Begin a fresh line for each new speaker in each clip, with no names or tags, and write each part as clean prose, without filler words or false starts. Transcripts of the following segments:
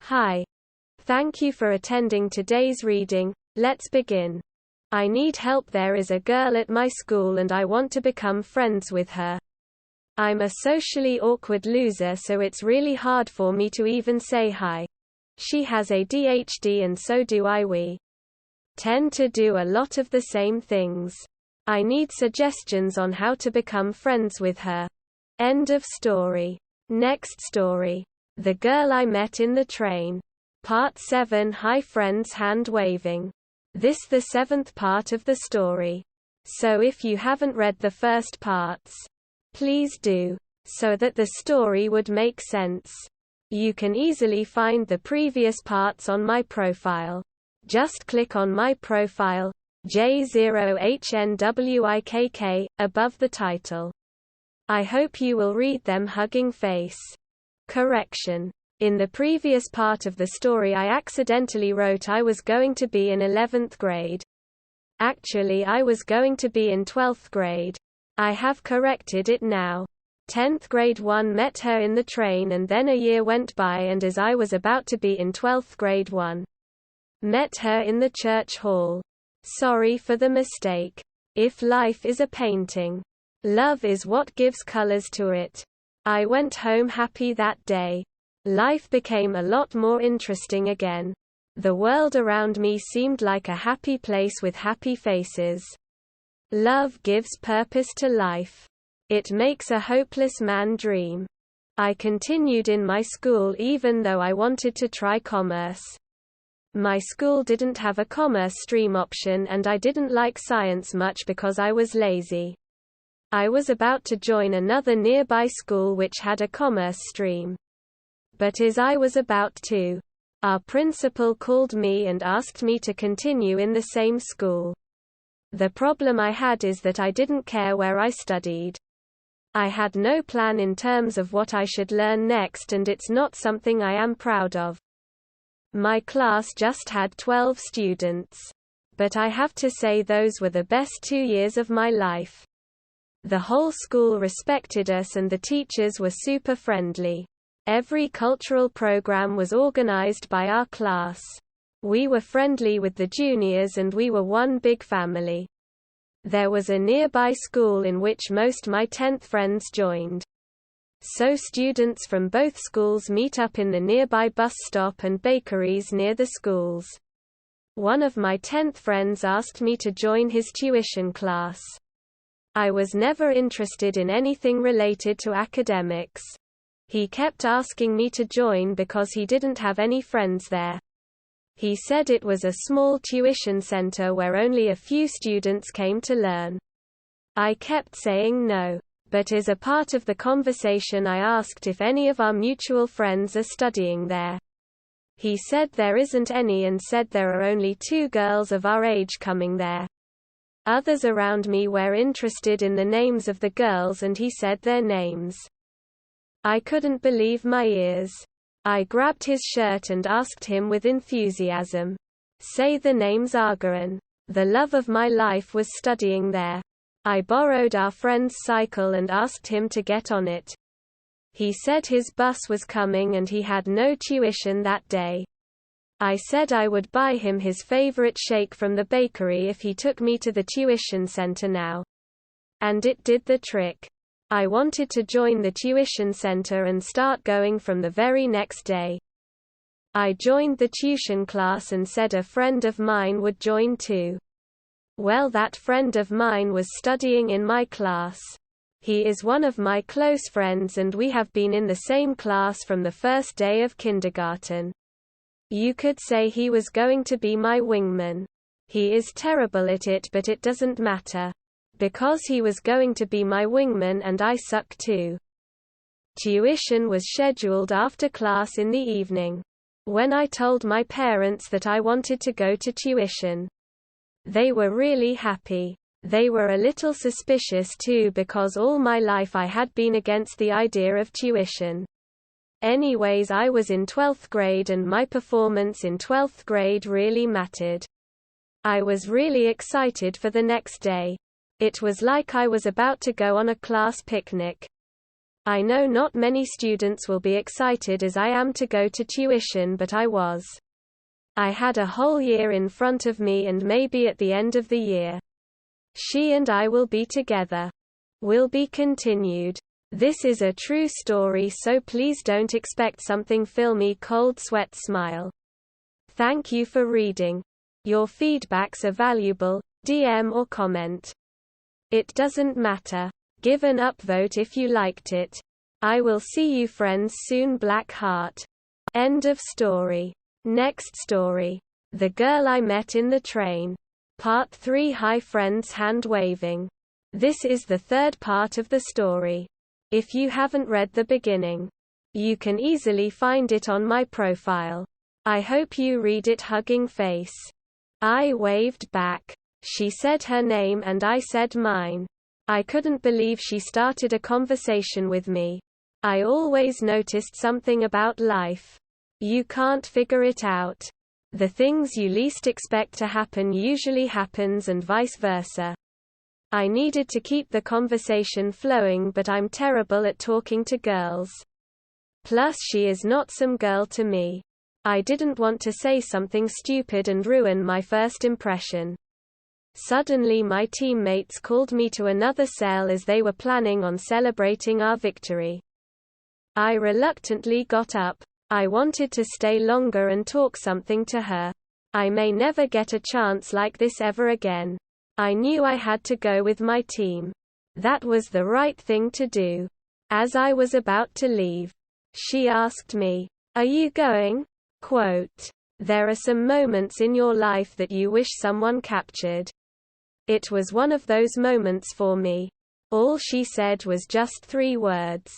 Hi. Thank you for attending today's reading. Let's begin. I need help. There is a girl at my school and I want to become friends with her. I'm a socially awkward loser, so it's really hard for me to even say hi. She has ADHD and so do I. We tend to do a lot of the same things. I need suggestions on how to become friends with her. End of story. Next story. The girl I met in the train. Part 7. Hi friends, hand waving. This the 7th part of the story. So if you haven't read the first parts, please do, so that the story would make sense. You can easily find the previous parts on my profile. Just click on my profile, J0HNWIKK, above the title. I hope you will read them. Hugging face. Correction. In the previous part of the story I accidentally wrote I was going to be in 11th grade. Actually I was going to be in 12th grade. I have corrected it now. 10th grade 1 met her in the train and then a year went by and as I was about to be in 12th grade 1. Met her in the church hall. Sorry for the mistake. If life is a painting, love is what gives colors to it. I went home happy that day. Life became a lot more interesting again. The world around me seemed like a happy place with happy faces. Love gives purpose to life. It makes a hopeless man dream. I continued in my school even though I wanted to try commerce. My school didn't have a commerce stream option and I didn't like science much because I was lazy. I was about to join another nearby school which had a commerce stream. But as I was about to, our principal called me and asked me to continue in the same school. The problem I had is that I didn't care where I studied. I had no plan in terms of what I should learn next and it's not something I am proud of. My class just had 12 students. But I have to say those were the best 2 years of my life. The whole school respected us and the teachers were super friendly. Every cultural program was organized by our class. We were friendly with the juniors and we were one big family. There was a nearby school in which most my 10th friends joined. So students from both schools meet up in the nearby bus stop and bakeries near the schools. One of my 10th friends asked me to join his tuition class. I was never interested in anything related to academics. He kept asking me to join because he didn't have any friends there. He said it was a small tuition center where only a few students came to learn. I kept saying no. But as a part of the conversation I asked if any of our mutual friends are studying there. He said there isn't any and said there are only 2 girls of our age coming there. Others around me were interested in the names of the girls and he said their names. I couldn't believe my ears. I grabbed his shirt and asked him with enthusiasm. Say the names. Agaran. The love of my life was studying there. I borrowed our friend's cycle and asked him to get on it. He said his bus was coming and he had no tuition that day. I said I would buy him his favorite shake from the bakery if he took me to the tuition center now. And it did the trick. I wanted to join the tuition center and start going from the very next day. I joined the tuition class and said a friend of mine would join too. Well, that friend of mine was studying in my class. He is one of my close friends and we have been in the same class from the first day of kindergarten. You could say he was going to be my wingman. He is terrible at it, but it doesn't matter. Because he was going to be my wingman and I suck too. Tuition was scheduled after class in the evening. When I told my parents that I wanted to go to tuition, they were really happy. They were a little suspicious too because all my life I had been against the idea of tuition. Anyways, I was in 12th grade and my performance in 12th grade really mattered. I was really excited for the next day. It was like I was about to go on a class picnic. I know not many students will be excited as I am to go to tuition, but I was. I had a whole year in front of me and maybe at the end of the year. She and I will be together. Will be continued. This is a true story, so please don't expect something filmy. Cold sweat smile. Thank you for reading. Your feedbacks are valuable. DM or comment. It doesn't matter. Give an upvote if you liked it. I will see you friends soon. Black Heart. End of story. Next story. The Girl I Met in the Train. Part 3. Hi friends. Hand waving. This is the third part of the story. If you haven't read the beginning, you can easily find it on my profile. I hope you read it. Hugging face. I waved back. She said her name and I said mine. I couldn't believe she started a conversation with me. I always noticed something about life. You can't figure it out. The things you least expect to happen usually happens and vice versa. I needed to keep the conversation flowing, but I'm terrible at talking to girls. Plus she is not some girl to me. I didn't want to say something stupid and ruin my first impression. Suddenly my teammates called me to another cell as they were planning on celebrating our victory. I reluctantly got up. I wanted to stay longer and talk something to her. I may never get a chance like this ever again. I knew I had to go with my team. That was the right thing to do. As I was about to leave, she asked me, "Are you going?" Quote, "There are some moments in your life that you wish someone captured." It was one of those moments for me. All she said was just 3 words.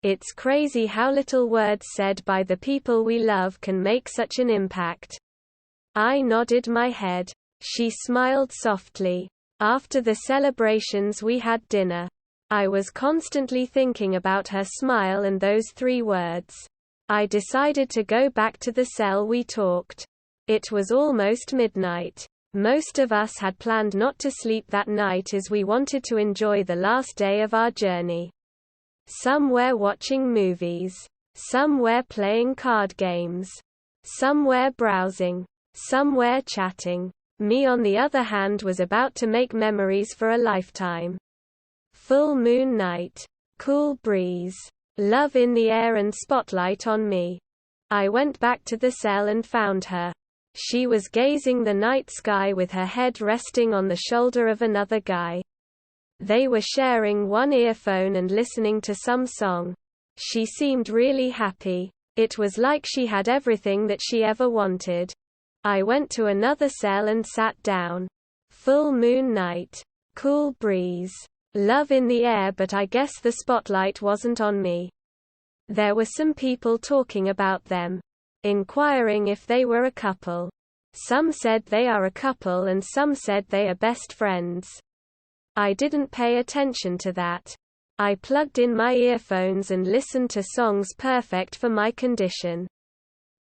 It's crazy how little words said by the people we love can make such an impact. I nodded my head. She smiled softly. After the celebrations we had dinner. I was constantly thinking about her smile and those 3 words. I decided to go back to the cell we talked. It was almost midnight. Most of us had planned not to sleep that night as we wanted to enjoy the last day of our journey. Some were watching movies. Some were playing card games. Some were browsing. Some were chatting. Me on the other hand was about to make memories for a lifetime. Full moon night. Cool breeze. Love in the air and spotlight on me. I went back to the cell and found her. She was gazing the night sky with her head resting on the shoulder of another guy. They were sharing one earphone and listening to some song. She seemed really happy. It was like she had everything that she ever wanted. I went to another cell and sat down. Full moon night. Cool breeze. Love in the air, but I guess the spotlight wasn't on me. There were some people talking about them. Inquiring if they were a couple. Some said they are a couple and some said they are best friends. I didn't pay attention to that. I plugged in my earphones and listened to songs perfect for my condition.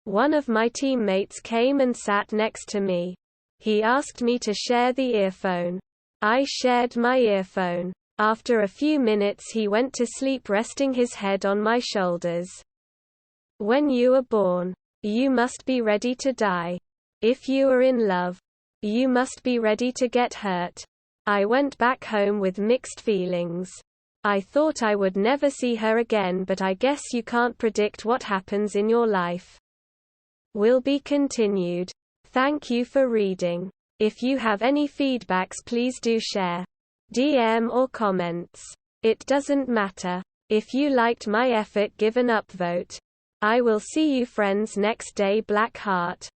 One of my teammates came and sat next to me. He asked me to share the earphone. I shared my earphone. After a few minutes he went to sleep, resting his head on my shoulders. When you are born, you must be ready to die. If you are in love, you must be ready to get hurt. I went back home with mixed feelings. I thought I would never see her again, but I guess you can't predict what happens in your life. Will be continued. Thank you for reading. If you have any feedbacks, please do share. DM or comments. It doesn't matter. If you liked my effort, give an upvote. I will see you friends next day. Black Heart.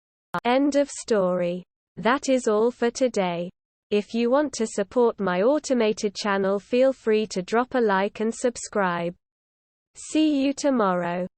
End of story. That is all for today. If you want to support my automated channel, feel free to drop a like and subscribe. See you tomorrow.